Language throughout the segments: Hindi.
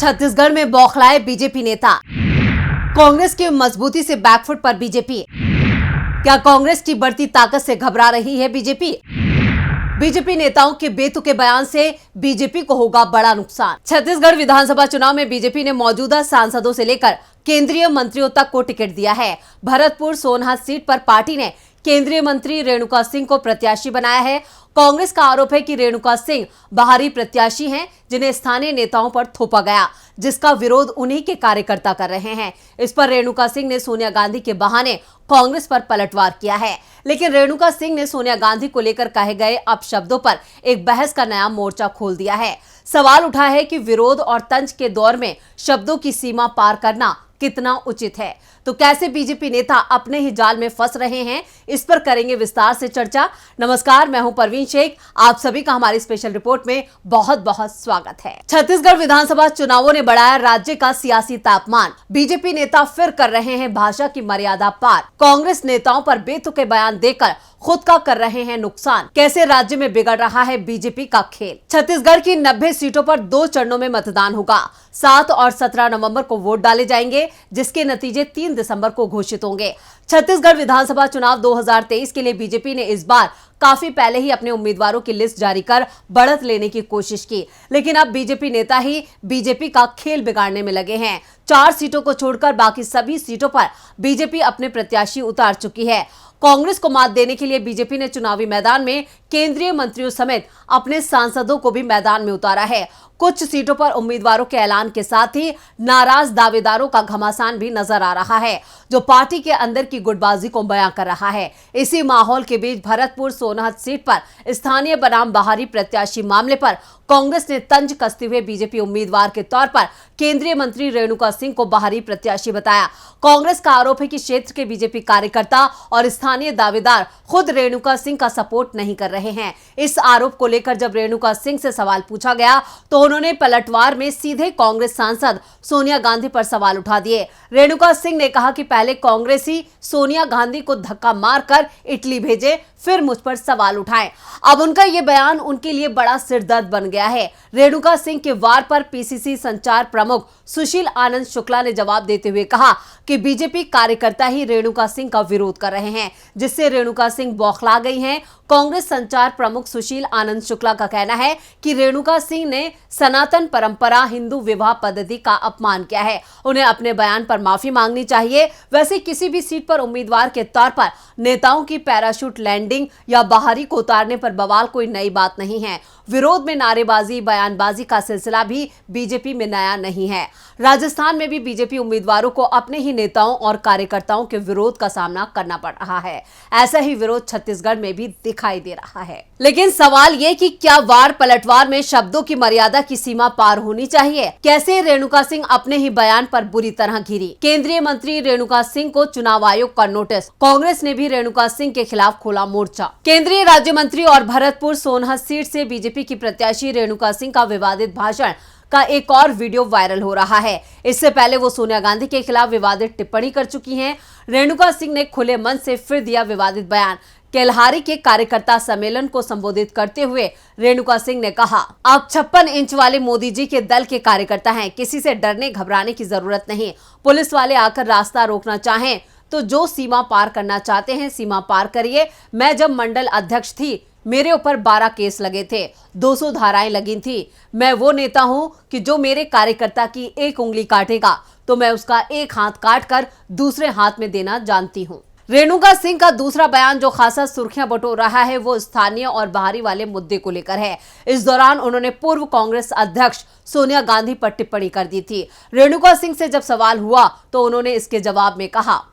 छत्तीसगढ़ में बौखलाए बीजेपी नेता। कांग्रेस की मजबूती से बैकफुट पर बीजेपी। क्या कांग्रेस की बढ़ती ताकत से घबरा रही है बीजेपी? बीजेपी नेताओं के बेतुके बयान से बीजेपी को होगा बड़ा नुकसान। छत्तीसगढ़ विधानसभा चुनाव में बीजेपी ने मौजूदा सांसदों से लेकर केंद्रीय मंत्रियों तक को टिकट दिया है। भरतपुर सोनहत सीट पर पार्टी ने केंद्रीय मंत्री रेणुका सिंह को प्रत्याशी बनाया है। कांग्रेस का आरोप है कि रेणुका सिंह बाहरी प्रत्याशी हैं, जिन्हें स्थानीय नेताओं पर थोपा गया, जिसका विरोध उन्हीं के कार्यकर्ता कर रहे हैं। इस पर रेणुका सिंह ने सोनिया गांधी के बहाने कांग्रेस पर पलटवार किया है। लेकिन रेणुका सिंह ने सोनिया गांधी को लेकर कहे गए अपशब्दों पर एक बहस का नया मोर्चा खोल दिया है। सवाल उठा है कि विरोध और तंज के दौर में शब्दों की सीमा पार करना कितना उचित है। तो कैसे बीजेपी नेता अपने ही जाल में फंस रहे हैं, इस पर करेंगे विस्तार से चर्चा। नमस्कार, मैं हूं परवीन शेख। आप सभी का हमारी स्पेशल रिपोर्ट में बहुत बहुत स्वागत है। छत्तीसगढ़ विधानसभा चुनावों ने बढ़ाया राज्य का सियासी तापमान। बीजेपी नेता फिर कर रहे हैं भाषा की मर्यादा पार। कांग्रेस नेताओं पर बेतुके बयान देकर खुद का कर रहे हैं नुकसान। कैसे राज्य में बिगड़ रहा है बीजेपी का खेल। छत्तीसगढ़ की 90 सीटों पर 2 चरणों में मतदान होगा। 7 और 17 नवंबर को वोट डाले जाएंगे, जिसके नतीजे 3 दिसंबर को घोषित होंगे। छत्तीसगढ़ विधानसभा चुनाव 2023 के लिए बीजेपी ने इस बार काफी पहले ही अपने उम्मीदवारों की लिस्ट जारी कर बढ़त लेने की कोशिश की, लेकिन अब बीजेपी नेता ही बीजेपी का खेल बिगाड़ने में लगे हैं। 4 सीटों को छोड़कर बाकी सभी सीटों पर बीजेपी अपने प्रत्याशी उतार चुकी है। कांग्रेस को मात देने के लिए बीजेपी ने चुनावी मैदान में केंद्रीय मंत्रियों समेत अपने सांसदों को भी मैदान में उतारा है। कुछ सीटों पर उम्मीदवारों के ऐलान के साथ ही नाराज दावेदारों का घमासान भी नजर आ रहा है, जो पार्टी के अंदर की गुटबाजी को बयां कर रहा है। इसी माहौल के बीच भरतपुर सोनहत सीट पर स्थानीय बनाम बाहरी प्रत्याशी मामले पर कांग्रेस ने तंज कसते हुए बीजेपी उम्मीदवार के तौर पर केंद्रीय मंत्री रेणुका सिंह को बाहरी प्रत्याशी बताया। कांग्रेस का आरोप है कि क्षेत्र के बीजेपी कार्यकर्ता और स्थानीय दावेदार खुद रेणुका सिंह का सपोर्ट नहीं कर रहे हैं। इस आरोप को लेकर जब रेणुका सिंह से सवाल पूछा गया तो उन्होंने पलटवार में सीधे कांग्रेस सांसद सोनिया गांधी पर सवाल उठा दिए। रेणुका सिंह ने कहा कि पहले कांग्रेस ही सोनिया गांधी को धक्का मारकर इटली भेजे, फिर मुझ पर सवाल उठाएं। अब उनका यह बयान उनके लिए बड़ा सिरदर्द बन गया है। रेणुका सिंह के वार पर पीसीसी संचार प्रमुख सुशील आनंद शुक्ला ने जवाब देते हुए कहा कि बीजेपी कार्यकर्ता ही रेणुका सिंह का विरोध कर रहे हैं, जिससे रेणुका सिंह बौखला गई हैं। कांग्रेस संचार प्रमुख सुशील आनंद शुक्ला का कहना है कि रेणुका सिंह ने सनातन परंपरा हिंदू विवाह पद्धति का अपमान किया है। उन्हें अपने बयान पर माफी मांगनी चाहिए। वैसे किसी भी सीट पर उम्मीदवार के तौर पर नेताओं की पैराशूट लैंडिंग या बाहरी को उतारने पर बवाल कोई नई बात नहीं है। विरोध में नारेबाजी, बयानबाजी का सिलसिला भी बीजेपी में नया नहीं है। राजस्थान में भी बीजेपी उम्मीदवारों को अपने ही नेताओं और कार्यकर्ताओं के विरोध का सामना करना पड़ रहा है। ऐसा ही विरोध छत्तीसगढ़ में भी दिखाई दे रहा है। लेकिन सवाल ये कि क्या वार पलटवार में शब्दों की मर्यादा की सीमा पार होनी चाहिए? कैसे रेणुका सिंह अपने ही बयान पर बुरी तरह घिरी। केंद्रीय मंत्री रेणुका सिंह को चुनाव आयोग का नोटिस। कांग्रेस ने भी रेणुका सिंह के खिलाफ खोला मोर्चा। केंद्रीय राज्य मंत्री और भरतपुर सोनहत सीट से बीजेपी की प्रत्याशी रेणुका सिंह का विवादित भाषण का एक और वीडियो वायरल हो रहा है। इससे पहले वो सोनिया गांधी के खिलाफ विवादित टिप्पणी कर चुकी हैं। रेणुका सिंह ने खुले मन से फिर दिया विवादित बयान। केल्हारी के कार्यकर्ता सम्मेलन को संबोधित करते हुए रेणुका सिंह ने कहा, आप 56 इंच वाले मोदी जी के दल के कार्यकर्ता हैं, किसी से डरने घबराने की जरूरत नहीं। पुलिस वाले आकर रास्ता रोकना चाहें तो जो सीमा पार करना चाहते हैं सीमा पार करिए। मैं जब मंडल अध्यक्ष थी मेरे ऊपर 12 केस लगे थे, 200 धाराएं लगी थी। मैं वो नेता हूं कि जो मेरे कार्यकर्ता की एक उंगली काटेगा तो मैं उसका एक हाथ काट कर दूसरे हाथ में देना जानती हूं। रेणुका सिंह का दूसरा बयान जो खासा सुर्खियां बटोर रहा है वो स्थानीय और बाहरी वाले मुद्दे को लेकर है। इस दौरान उन्होंने पूर्व कांग्रेस अध्यक्ष सोनिया गांधी पर टिप्पणी कर दी थी। रेणुका सिंह से जब सवाल हुआ तो उन्होंने इसके जवाब में कहा,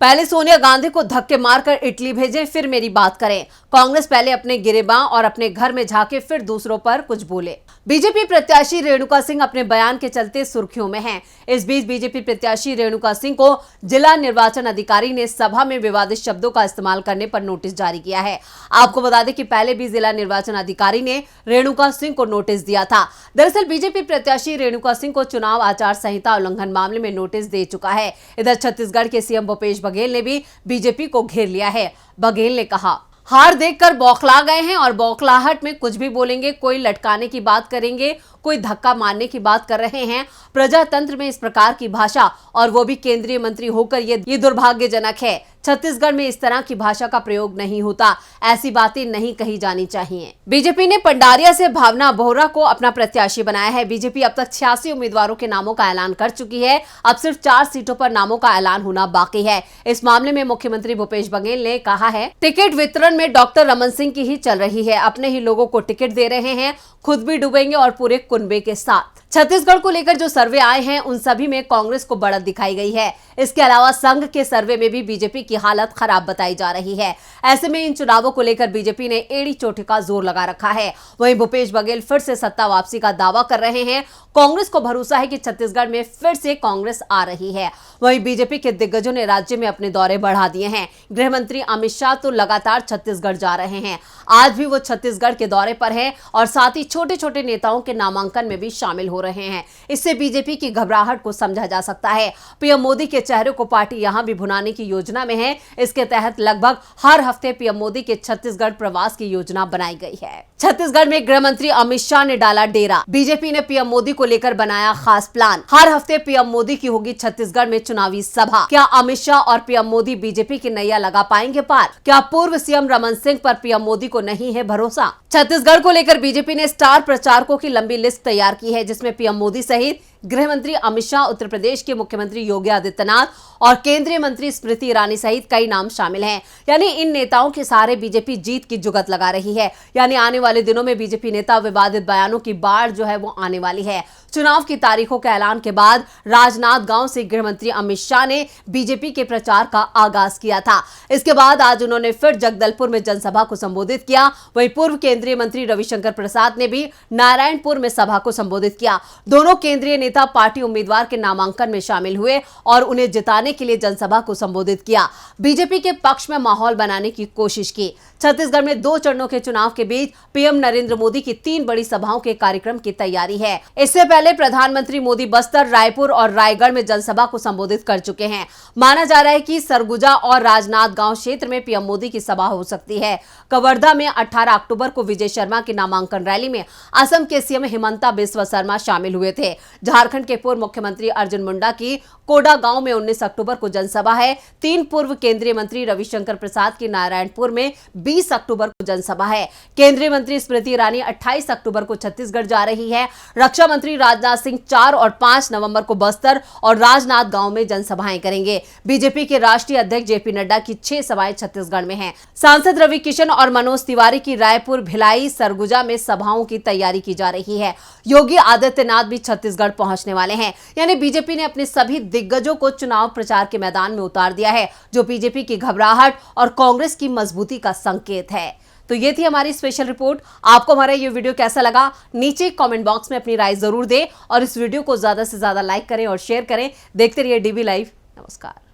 पहले सोनिया गांधी को धक्के मारकर इटली भेजें, फिर मेरी बात करें। कांग्रेस पहले अपने गिरेबां और अपने घर में झांके, फिर दूसरों पर कुछ बोले। बीजेपी प्रत्याशी रेणुका सिंह अपने बयान के चलते सुर्खियों में हैं। इस बीच बीजेपी प्रत्याशी रेणुका सिंह को जिला निर्वाचन अधिकारी ने सभा में विवादित शब्दों का इस्तेमाल करने पर नोटिस जारी किया है। आपको बता दें कि पहले भी जिला निर्वाचन अधिकारी ने रेणुका सिंह को नोटिस दिया था। दरअसल बीजेपी प्रत्याशी रेणुका सिंह को चुनाव आचार संहिता उल्लंघन मामले में नोटिस दे चुका है। इधर छत्तीसगढ़ के सीएम भूपेश बघेल ने भी बीजेपी को घेर लिया है। बघेल ने कहा, हार देखकर बौखला गए हैं और बौखलाहट में कुछ भी बोलेंगे, कोई लटकाने की बात करेंगे, कोई धक्का मारने की बात कर रहे हैं। प्रजातंत्र में इस प्रकार की भाषा, और वो भी केंद्रीय मंत्री होकर, ये दुर्भाग्यजनक है। छत्तीसगढ़ में इस तरह की भाषा का प्रयोग नहीं होता, ऐसी बातें नहीं कही जानी चाहिए। बीजेपी ने पंडारिया से भावना बोहरा को अपना प्रत्याशी बनाया है। बीजेपी अब तक 86 उम्मीदवारों के नामों का ऐलान कर चुकी है। अब सिर्फ 4 सीटों पर नामों का ऐलान होना बाकी है। इस मामले में मुख्यमंत्री भूपेश बघेल ने कहा है, टिकट वितरण में डॉक्टर रमन सिंह की ही चल रही है। अपने ही लोगों को टिकट दे रहे हैं, खुद भी डूबेंगे और पूरे कुनबे के साथ। छत्तीसगढ़ को लेकर जो सर्वे आए हैं उन सभी में कांग्रेस को बढ़त दिखाई गई है। इसके अलावा संघ के सर्वे में भी बीजेपी की हालत खराब बताई जा रही है। ऐसे में इन चुनावों को लेकर बीजेपी ने एड़ी चोटी का जोर लगा रखा है। वहीं भूपेश बघेल फिर से सत्ता वापसी का दावा कर रहे हैं। कांग्रेस को भरोसा है कि छत्तीसगढ़ में फिर से कांग्रेस आ रही है। वहीं बीजेपी के दिग्गजों ने राज्य में अपने दौरे बढ़ा दिए हैं। गृह मंत्री अमित शाह तो लगातार छत्तीसगढ़ जा रहे हैं। आज भी वो छत्तीसगढ़ के दौरे पर हैं और साथ ही छोटे छोटे नेताओं के नामांकन में भी शामिल हो रहे हैं। इससे बीजेपी की घबराहट को समझा जा सकता है। पीएम मोदी के चेहरे को पार्टी यहां भी भुनाने की योजना में है। इसके तहत लगभग हर हफ्ते पीएम मोदी के छत्तीसगढ़ प्रवास की योजना बनाई गई है। छत्तीसगढ़ में गृह मंत्री अमित शाह ने डाला डेरा। बीजेपी ने पीएम मोदी को लेकर बनाया खास प्लान। हर हफ्ते पीएम मोदी की होगी छत्तीसगढ़ में चुनावी सभा। क्या अमित शाह और पीएम मोदी बीजेपी की नैया लगा पाएंगे पार? क्या पूर्व सीएम रमन सिंह पर पीएम मोदी को नहीं है भरोसा? छत्तीसगढ़ को लेकर बीजेपी ने स्टार प्रचारकों की लंबी लिस्ट तैयार की है, जिसमें पीएम मोदी सहित गृह मंत्री अमित शाह, उत्तर प्रदेश के मुख्यमंत्री योगी आदित्यनाथ और केंद्रीय मंत्री स्मृति ईरानी सहित कई नाम शामिल हैं। यानी इन नेताओं के सहारे बीजेपी जीत की जुगत लगा रही है। यानी आने वाले दिनों में बीजेपी नेता विवादित बयानों की बाढ़ जो है वो आने वाली है। चुनाव की तारीखों के ऐलान के बाद राजनांदगांव से गृह मंत्री अमित शाह ने बीजेपी के प्रचार का आगाज किया था। इसके बाद आज उन्होंने फिर जगदलपुर में जनसभा को संबोधित किया। वहीं पूर्व केंद्रीय मंत्री रविशंकर प्रसाद ने भी नारायणपुर में सभा को संबोधित किया। दोनों केंद्रीय नेता पार्टी उम्मीदवार के नामांकन में शामिल हुए और उन्हें जिताने के लिए जनसभा को संबोधित किया। बीजेपी के पक्ष में माहौल बनाने की कोशिश की। छत्तीसगढ़ में 2 चरणों के चुनाव के बीच पीएम नरेंद्र मोदी की 3 बड़ी सभाओं के कार्यक्रम की तैयारी है। इससे पहले प्रधानमंत्री मोदी बस्तर, रायपुर और रायगढ़ में जनसभा को संबोधित कर चुके हैं। माना जा रहा है कि सरगुजा और राजनांदगांव क्षेत्र में पीएम मोदी की सभा हो सकती है। कवर्धा में 18 अक्टूबर को विजय शर्मा की नामांकन रैली में असम के सीएम हिमंता बिस्वा शर्मा शामिल हुए थे। झारखंड के पूर्व मुख्यमंत्री अर्जुन मुंडा की कोडा गांव में 19 अक्टूबर को जनसभा है। 3 पूर्व केंद्रीय मंत्री रविशंकर प्रसाद की नारायणपुर में 20 अक्टूबर को जनसभा है। केंद्रीय मंत्री स्मृति ईरानी 28 अक्टूबर को छत्तीसगढ़ जा रही है। रक्षा मंत्री राजनाथ सिंह 4 और 5 नवंबर को बस्तर और राजनांदगांव में जनसभाएं करेंगे। बीजेपी के राष्ट्रीय अध्यक्ष जेपी नड्डा की 6 सभाएं छत्तीसगढ़ में हैं। सांसद रवि किशन और मनोज तिवारी की रायपुर, भिलाई, सरगुजा में सभाओं की तैयारी की जा रही है। योगी आदित्यनाथ भी छत्तीसगढ़ पहुंचने वाले हैं। यानी बीजेपी ने अपने सभी दिग्गजों को चुनाव प्रचार के मैदान में उतार दिया है, जो बीजेपी की घबराहट और कांग्रेस की मजबूती का संकेत है। तो ये थी हमारी स्पेशल रिपोर्ट। आपको हमारा ये वीडियो कैसा लगा, नीचे कमेंट बॉक्स में अपनी राय जरूर दें और इस वीडियो को ज्यादा से ज्यादा लाइक करें और शेयर करें। देखते रहिए डीबी लाइव। नमस्कार।